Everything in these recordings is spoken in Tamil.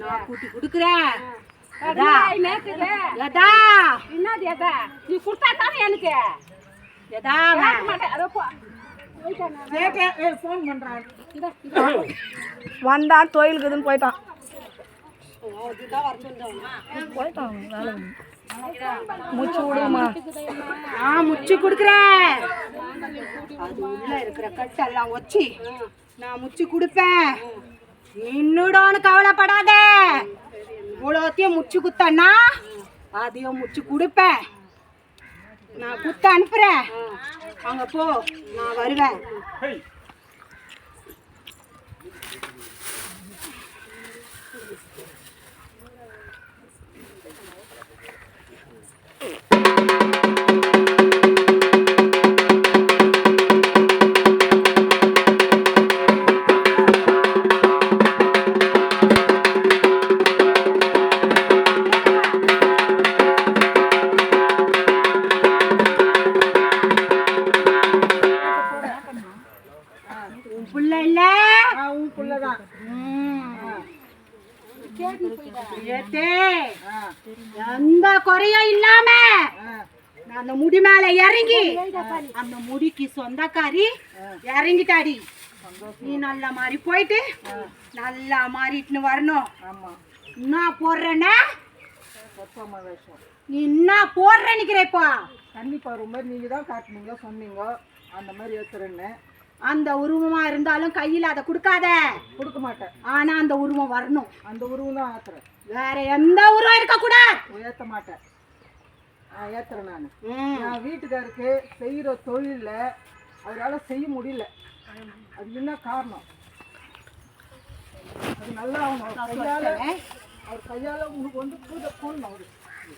நான் கூட்டி குடுக்குறேன். நீ கொடுத்தா தானே எனக்கு வந்தான் தொழிலுக்குதுன்னு போயிட்டான். முச்சு விடுமா? முச்சு குடுக்குறேன். அது உள்ள இருக்கிற கட்டெல்லாம் வச்சு நான் முச்சு கொடுப்பேன். நின்னுடோன்னு கவலைப்படாத. இவ்வளோத்தையும் முச்சு குத்தன்னா அதையும் முச்சு கொடுப்பேன். நான் குத்த அனுப்புறேன். அங்க போ, நான் வருவேன். எந்த குறையும் இல்லாம அந்த முடி மேல இறங்கி அந்த முடிக்கு சொந்தக்காரி இறங்கிட்டாடி. நீ நல்ல மாதிரி போயிட்டு நல்லா மாறிட்டுன்னு வரணும். என்ன போடுறேன்னா நீ என்ன போடுற நிக்கிறேப்பா? தண்ணி பாரு மாதிரி நீங்க தான் காட்டுனீங்க, சொன்னீங்க அந்த மாதிரி ஏத்துறேன்னு. அந்த உருவமா இருந்தாலும் கையில் அதை கொடுக்காத. கொடுக்க மாட்டேன். ஆனா அந்த உருவம் வரணும். அந்த உருவம் தான் ஏத்துறேன். வேற எந்த உருவம் இருக்க கூடாது. ஏத்த மாட்டேன். ஏத்துறேன் நான். நான் வீட்டுக்காருக்கு செய்யற தொழில அவரால செய்ய முடியல. அது என்ன காரணம்? அது நல்லா அவர் கையால உங்களுக்கு வந்து பூஜை போடணும். அவரு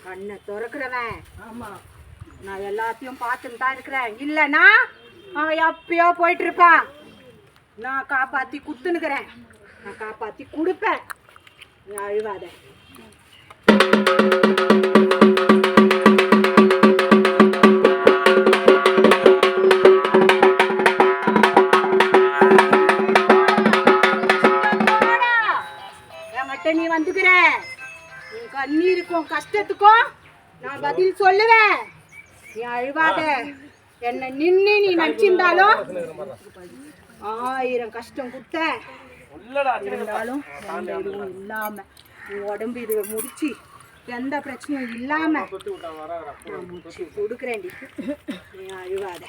கண்ணை திறக்கிறவன். ஆமா, நான் எல்லாத்தையும் பார்த்துட்டு தான் இருக்கிறேன். இல்லைன்னா அவன் எப்பயோ போயிட்டு இருப்பான். நான் காப்பாத்தி குத்துனுக்கிறேன். நான் காப்பாத்தி கொடுப்பேன். நீ அழுவாத. என்கிட்ட நீ வந்துக்கிற உன் கண்ணீருக்கும் கஷ்டத்துக்கும் நான் பதில் சொல்லுவேன். நீ அழுவாத. என்ன நின்று நீ நினைச்சிருந்தாலும் 1000 கஷ்டம் கொடுத்த இருந்தாலும் எதுவும் இல்லாம உன் உடம்பு இது முடிச்சு எந்த பிரச்சனையும் இல்லாம நான் முடிச்சு கொடுக்குறேன். நீ அழுவாத.